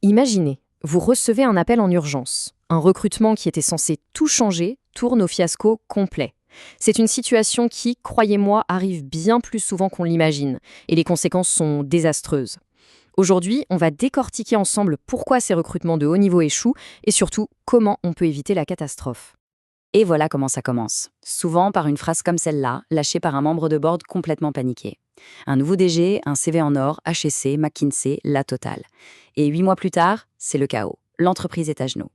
Imaginez, vous recevez un appel en urgence. Un recrutement qui était censé tout changer tourne au fiasco complet. C'est une situation qui, croyez-moi, arrive bien plus souvent qu'on l'imagine, et les conséquences sont désastreuses. Aujourd'hui, on va décortiquer ensemble pourquoi ces recrutements de haut niveau échouent et surtout comment on peut éviter la catastrophe. Et voilà comment ça commence. Souvent par une phrase comme celle-là, lâchée par un membre de board complètement paniqué. Un nouveau DG, un CV en or, HEC, McKinsey, la totale. Et 8 mois plus tard, c'est le chaos. L'entreprise est à genoux.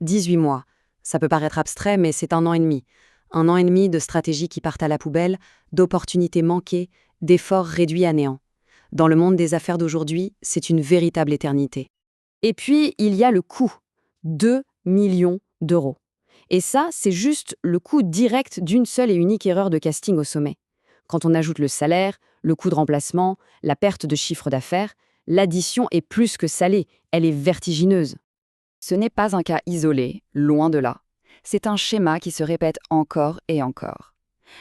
18 mois. Ça peut paraître abstrait, mais c'est un an et demi. Un an et demi de stratégies qui partent à la poubelle, d'opportunités manquées, d'efforts réduits à néant. Dans le monde des affaires d'aujourd'hui, c'est une véritable éternité. Et puis, il y a le coût. 2 millions d'euros. Et ça, c'est juste le coût direct d'une seule et unique erreur de casting au sommet. Quand on ajoute le salaire, le coût de remplacement, la perte de chiffre d'affaires, l'addition est plus que salée, elle est vertigineuse. Ce n'est pas un cas isolé, loin de là. C'est un schéma qui se répète encore et encore.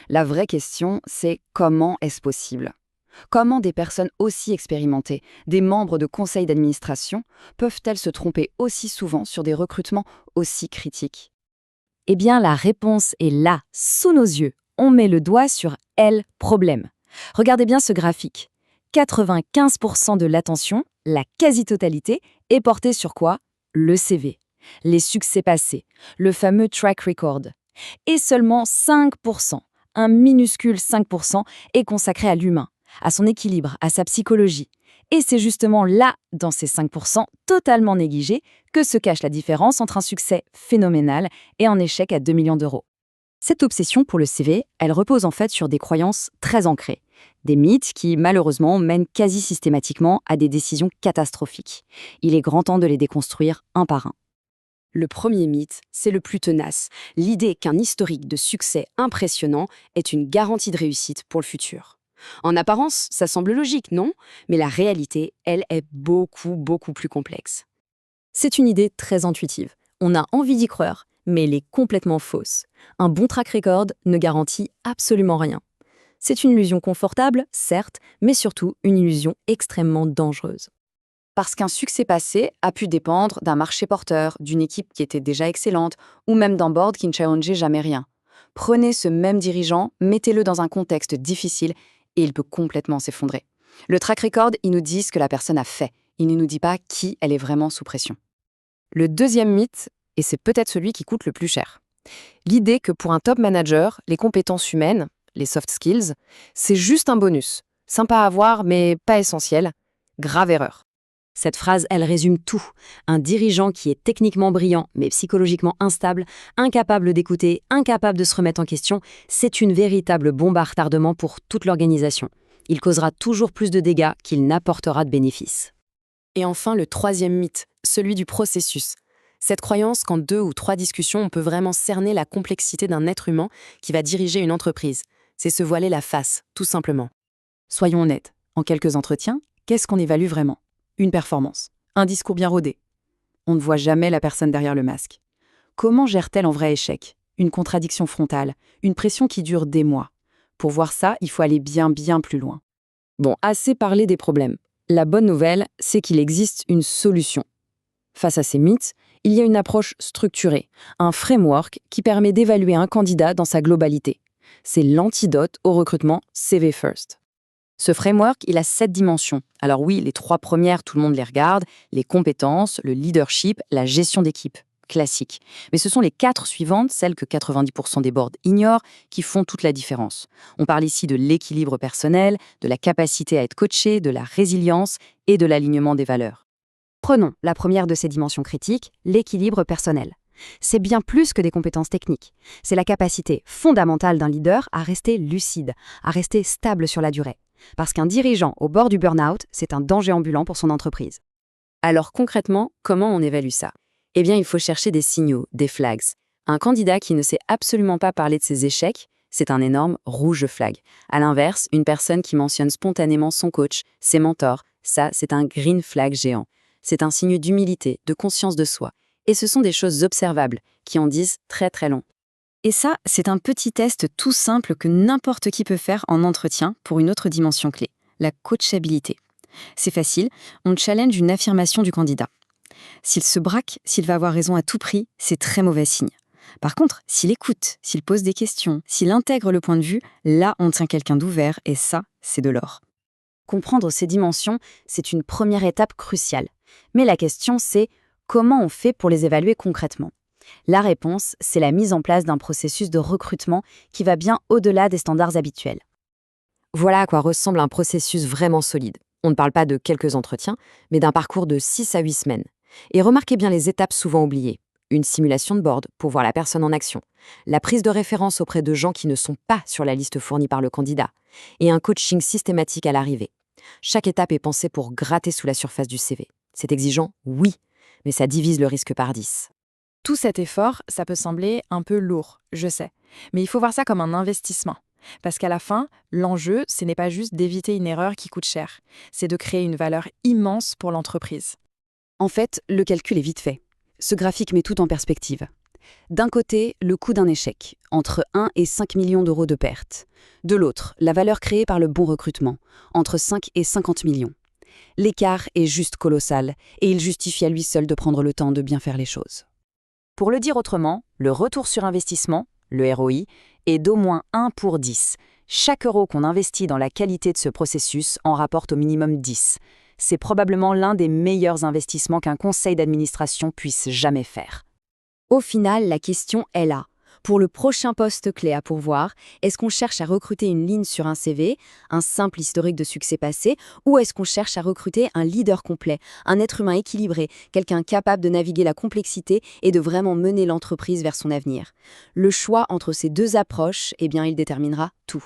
La vraie question, c'est comment est-ce possible ? Comment des personnes aussi expérimentées, des membres de conseils d'administration, peuvent-elles se tromper aussi souvent sur des recrutements aussi critiques ? Eh bien, la réponse est là, sous nos yeux. On met le doigt sur le problème. Regardez bien ce graphique. 95% de l'attention, la quasi-totalité, est portée sur quoi ? Le CV, les succès passés, le fameux track record. Et seulement 5%, un minuscule 5%, est consacré à l'humain, à son équilibre, à sa psychologie. Et c'est justement là, dans ces 5% totalement négligés, que se cache la différence entre un succès phénoménal et un échec à 2 millions d'euros. Cette obsession pour le CV, elle repose en fait sur des croyances très ancrées. Des mythes qui, malheureusement, mènent quasi systématiquement à des décisions catastrophiques. Il est grand temps de les déconstruire un par un. Le premier mythe, c'est le plus tenace, l'idée qu'un historique de succès impressionnant est une garantie de réussite pour le futur. En apparence, ça semble logique, non ? Mais la réalité, elle, est beaucoup plus complexe. C'est une idée très intuitive. On a envie d'y croire, mais elle est complètement fausse. Un bon track record ne garantit absolument rien. C'est une illusion confortable, certes, mais surtout une illusion extrêmement dangereuse. Parce qu'un succès passé a pu dépendre d'un marché porteur, d'une équipe qui était déjà excellente, ou même d'un board qui ne challengeait jamais rien. Prenez ce même dirigeant, mettez-le dans un contexte difficile, et il peut complètement s'effondrer. Le track record, il nous dit ce que la personne a fait. Il ne nous dit pas qui elle est vraiment sous pression. Le deuxième mythe, et c'est peut-être celui qui coûte le plus cher. L'idée que pour un top manager, les compétences humaines, les soft skills, c'est juste un bonus. Sympa à avoir, mais pas essentiel. Grave erreur. Cette phrase, elle résume tout. Un dirigeant qui est techniquement brillant, mais psychologiquement instable, incapable d'écouter, incapable de se remettre en question, c'est une véritable bombe à retardement pour toute l'organisation. Il causera toujours plus de dégâts qu'il n'apportera de bénéfices. Et enfin, le troisième mythe, celui du processus. Cette croyance qu'en 2 ou 3 discussions, on peut vraiment cerner la complexité d'un être humain qui va diriger une entreprise. C'est se voiler la face, tout simplement. Soyons honnêtes, en quelques entretiens, qu'est-ce qu'on évalue vraiment ? Une performance, un discours bien rodé. On ne voit jamais la personne derrière le masque. Comment gère-t-elle en vrai échec ? Une contradiction frontale, une pression qui dure des mois. Pour voir ça, il faut aller bien plus loin. Bon, assez parlé des problèmes. La bonne nouvelle, c'est qu'il existe une solution. Face à ces mythes, il y a une approche structurée, un framework qui permet d'évaluer un candidat dans sa globalité. C'est l'antidote au recrutement CV First. Ce framework, il a 7 dimensions. Alors oui, les 3 premières, tout le monde les regarde, les compétences, le leadership, la gestion d'équipe. Classique. Mais ce sont les 4 suivantes, celles que 90% des boards ignorent, qui font toute la différence. On parle ici de l'équilibre personnel, de la capacité à être coaché, de la résilience et de l'alignement des valeurs. Prenons la première de ces dimensions critiques, l'équilibre personnel. C'est bien plus que des compétences techniques. C'est la capacité fondamentale d'un leader à rester lucide, à rester stable sur la durée. Parce qu'un dirigeant au bord du burn-out, c'est un danger ambulant pour son entreprise. Alors concrètement, comment on évalue ça ? Eh bien, il faut chercher des signaux, des flags. Un candidat qui ne sait absolument pas parler de ses échecs, c'est un énorme rouge flag. À l'inverse, une personne qui mentionne spontanément son coach, ses mentors, ça, c'est un green flag géant. C'est un signe d'humilité, de conscience de soi. Et ce sont des choses observables, qui en disent très long. Et ça, c'est un petit test tout simple que n'importe qui peut faire en entretien pour une autre dimension clé, la coachabilité. C'est facile, on challenge une affirmation du candidat. S'il se braque, s'il va avoir raison à tout prix, c'est très mauvais signe. Par contre, s'il écoute, s'il pose des questions, s'il intègre le point de vue, là, on tient quelqu'un d'ouvert et ça, c'est de l'or. Comprendre ces dimensions, c'est une première étape cruciale. Mais la question, c'est comment on fait pour les évaluer concrètement ? La réponse, c'est la mise en place d'un processus de recrutement qui va bien au-delà des standards habituels. Voilà à quoi ressemble un processus vraiment solide. On ne parle pas de quelques entretiens, mais d'un parcours de 6 à 8 semaines. Et remarquez bien les étapes souvent oubliées. Une simulation de board pour voir la personne en action, la prise de référence auprès de gens qui ne sont pas sur la liste fournie par le candidat, et un coaching systématique à l'arrivée. Chaque étape est pensée pour gratter sous la surface du CV. C'est exigeant, oui, mais ça divise le risque par 10. Tout cet effort, ça peut sembler un peu lourd, je sais. Mais il faut voir ça comme un investissement. Parce qu'à la fin, l'enjeu, ce n'est pas juste d'éviter une erreur qui coûte cher. C'est de créer une valeur immense pour l'entreprise. En fait, le calcul est vite fait. Ce graphique met tout en perspective. D'un côté, le coût d'un échec, entre 1 et 5 millions d'euros de pertes. De l'autre, la valeur créée par le bon recrutement, entre 5 et 50 millions. L'écart est juste colossal, et il justifie à lui seul de prendre le temps de bien faire les choses. Pour le dire autrement, le retour sur investissement, le ROI, est d'au moins 1 pour 10. Chaque euro qu'on investit dans la qualité de ce processus en rapporte au minimum 10. C'est probablement l'un des meilleurs investissements qu'un conseil d'administration puisse jamais faire. Au final, la question est là. Pour le prochain poste clé à pourvoir, est-ce qu'on cherche à recruter une ligne sur un CV, un simple historique de succès passé, ou est-ce qu'on cherche à recruter un leader complet, un être humain équilibré, quelqu'un capable de naviguer la complexité et de vraiment mener l'entreprise vers son avenir ? Le choix entre ces deux approches, il déterminera tout.